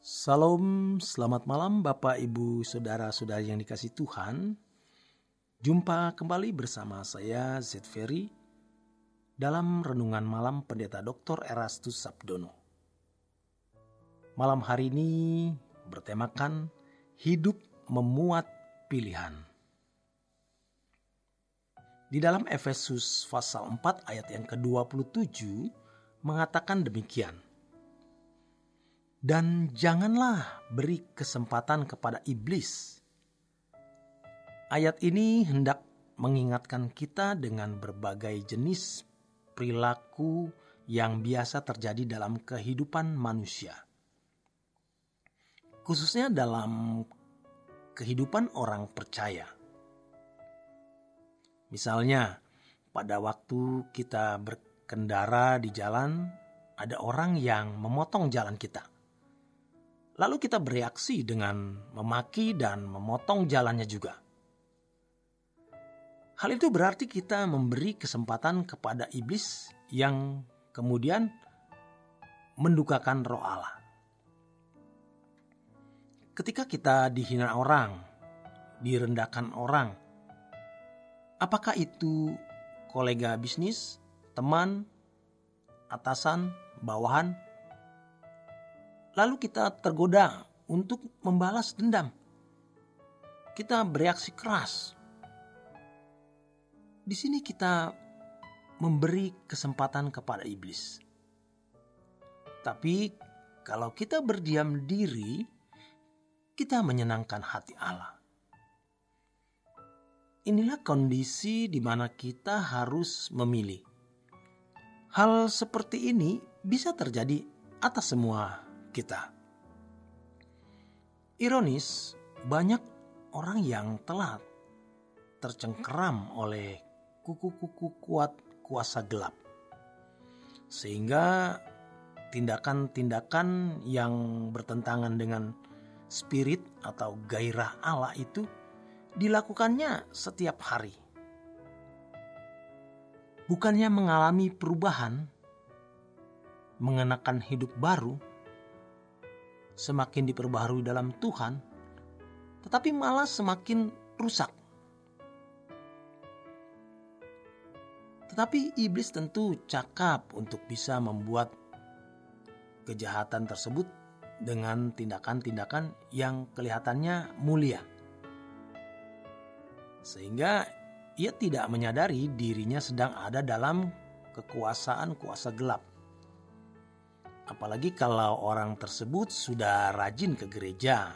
Salam, selamat malam Bapak, Ibu, Saudara-saudari yang dikasihi Tuhan. Jumpa kembali bersama saya Z Ferry dalam Renungan Malam Pendeta Dr. Erastus Sabdono. Malam hari ini bertemakan hidup memuat pilihan. Di dalam Efesus pasal 4 ayat yang ke-27 mengatakan demikian. Dan janganlah beri kesempatan kepada iblis. Ayat ini hendak mengingatkan kita dengan berbagai jenis perilaku yang biasa terjadi dalam kehidupan manusia. Khususnya dalam kehidupan orang percaya. Misalnya, pada waktu kita berkendara di jalan, ada orang yang memotong jalan kita. Lalu kita bereaksi dengan memaki dan memotong jalannya juga. Hal itu berarti kita memberi kesempatan kepada iblis yang kemudian mendukakan roh Allah. Ketika kita dihina orang, direndahkan orang, apakah itu kolega bisnis, teman, atasan, bawahan, lalu kita tergoda untuk membalas dendam. Kita bereaksi keras. Di sini kita memberi kesempatan kepada iblis. Tapi kalau kita berdiam diri, kita menyenangkan hati Allah. Inilah kondisi di mana kita harus memilih. Hal seperti ini bisa terjadi atas semua kita. Ironis, banyak orang yang telah tercengkeram oleh kuku-kuku kuat kuasa gelap. Sehingga tindakan-tindakan yang bertentangan dengan spirit atau gairah Allah itu dilakukannya setiap hari. Bukannya mengalami perubahan, mengenakan hidup baru, semakin diperbaharui dalam Tuhan, tetapi malah semakin rusak. Tetapi iblis tentu cakap untuk bisa membuat kejahatan tersebut dengan tindakan-tindakan yang kelihatannya mulia. Sehingga ia tidak menyadari dirinya sedang ada dalam kekuasaan kuasa gelap. Apalagi kalau orang tersebut sudah rajin ke gereja,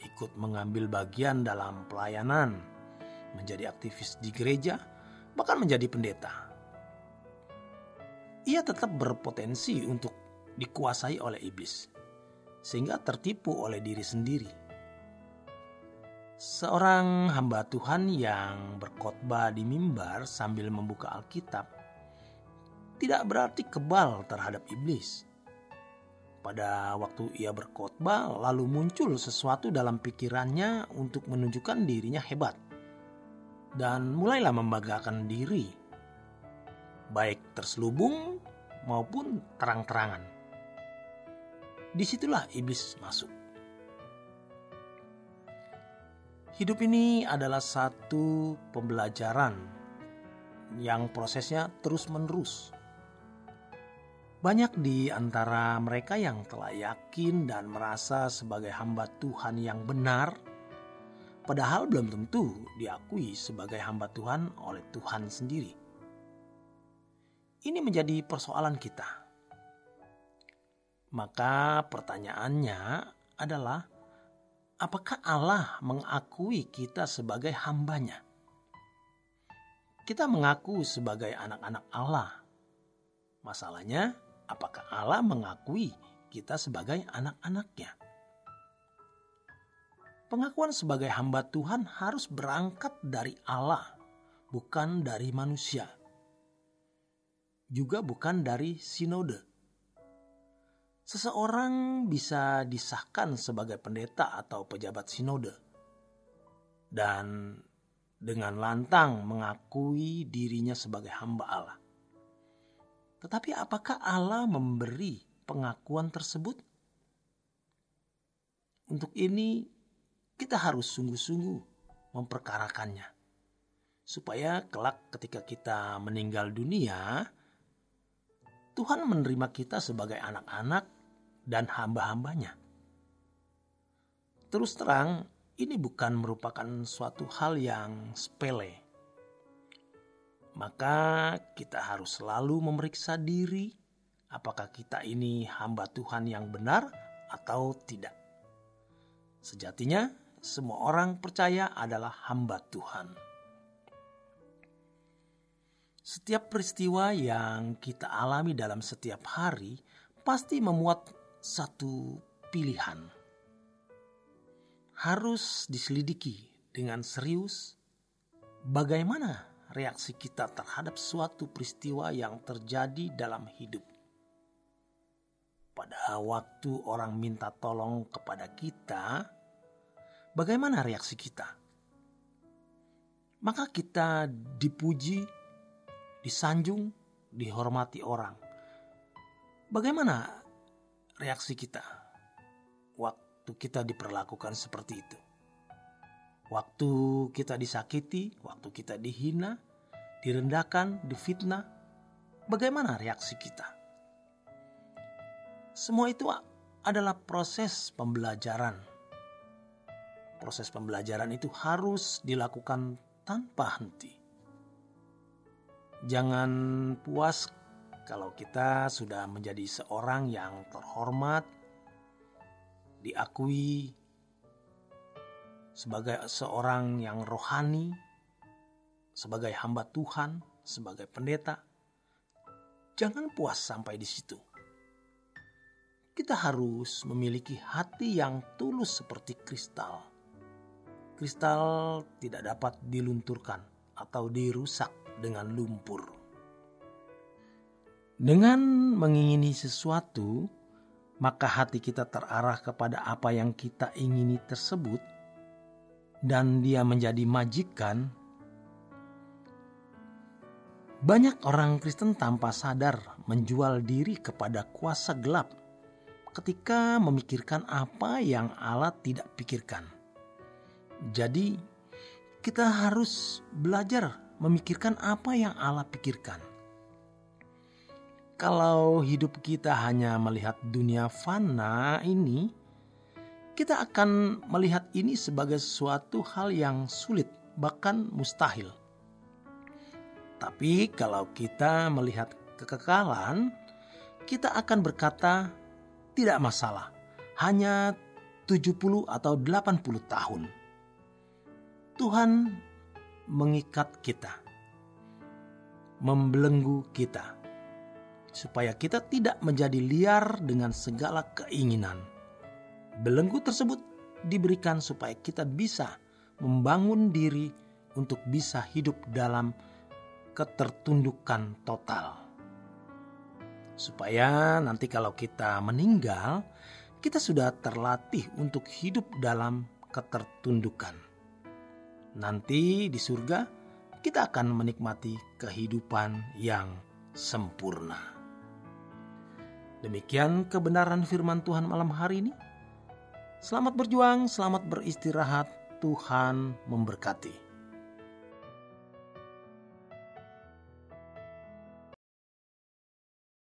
ikut mengambil bagian dalam pelayanan, menjadi aktivis di gereja, bahkan menjadi pendeta. Ia tetap berpotensi untuk dikuasai oleh iblis, sehingga tertipu oleh diri sendiri. Seorang hamba Tuhan yang berkhotbah di mimbar sambil membuka Alkitab tidak berarti kebal terhadap iblis. Pada waktu ia berkhotbah, lalu muncul sesuatu dalam pikirannya untuk menunjukkan dirinya hebat. Dan mulailah membanggakan diri, baik terselubung maupun terang-terangan. Disitulah iblis masuk. Hidup ini adalah satu pembelajaran yang prosesnya terus-menerus. Banyak di antara mereka yang telah yakin dan merasa sebagai hamba Tuhan yang benar, padahal belum tentu diakui sebagai hamba Tuhan oleh Tuhan sendiri. Ini menjadi persoalan kita. Maka pertanyaannya adalah, apakah Allah mengakui kita sebagai hambanya? Kita mengaku sebagai anak-anak Allah. Masalahnya, apakah Allah mengakui kita sebagai anak-anaknya? Pengakuan sebagai hamba Tuhan harus berangkat dari Allah, bukan dari manusia. Juga bukan dari sinode. Seseorang bisa disahkan sebagai pendeta atau pejabat sinode dan dengan lantang mengakui dirinya sebagai hamba Allah. Tetapi apakah Allah memberi pengakuan tersebut? Untuk ini kita harus sungguh-sungguh memperkarakannya, supaya kelak ketika kita meninggal dunia, Tuhan menerima kita sebagai anak-anak dan hamba-hambanya. Terus terang, ini bukan merupakan suatu hal yang sepele. Maka kita harus selalu memeriksa diri, apakah kita ini hamba Tuhan yang benar atau tidak. Sejatinya, semua orang percaya adalah hamba Tuhan. Setiap peristiwa yang kita alami dalam setiap hari pasti memuat satu pilihan. Harus diselidiki dengan serius bagaimana reaksi kita terhadap suatu peristiwa yang terjadi dalam hidup. Pada waktu orang minta tolong kepada kita, bagaimana reaksi kita? Maka kita dipuji, disanjung, dihormati orang. Bagaimana reaksi kita waktu kita diperlakukan seperti itu? Waktu kita disakiti, waktu kita dihina, direndahkan, difitnah, bagaimana reaksi kita? Semua itu adalah proses pembelajaran. Proses pembelajaran itu harus dilakukan tanpa henti. Jangan puas kalau kita sudah menjadi seorang yang terhormat, diakui sebagai seorang yang rohani, sebagai hamba Tuhan, sebagai pendeta. Jangan puas sampai di situ. Kita harus memiliki hati yang tulus seperti kristal. Kristal tidak dapat dilunturkan atau dirusak dengan lumpur. Dengan mengingini sesuatu, maka hati kita terarah kepada apa yang kita ingini tersebut, dan dia menjadi majikan. Banyak orang Kristen tanpa sadar menjual diri kepada kuasa gelap ketika memikirkan apa yang Allah tidak pikirkan. Jadi kita harus belajar memikirkan apa yang Allah pikirkan. Kalau hidup kita hanya melihat dunia fana ini, kita akan melihat ini sebagai suatu hal yang sulit, bahkan mustahil. Tapi kalau kita melihat kekekalan, kita akan berkata, tidak masalah, hanya 70 atau 80 tahun. Tuhan mengikat kita, membelenggu kita, supaya kita tidak menjadi liar dengan segala keinginan. Belenggu tersebut diberikan supaya kita bisa membangun diri untuk bisa hidup dalam ketertundukan total. Supaya nanti kalau kita meninggal, kita sudah terlatih untuk hidup dalam ketertundukan. Nanti di surga kita akan menikmati kehidupan yang sempurna. Demikian kebenaran firman Tuhan malam hari ini. Selamat berjuang, selamat beristirahat. Tuhan memberkati.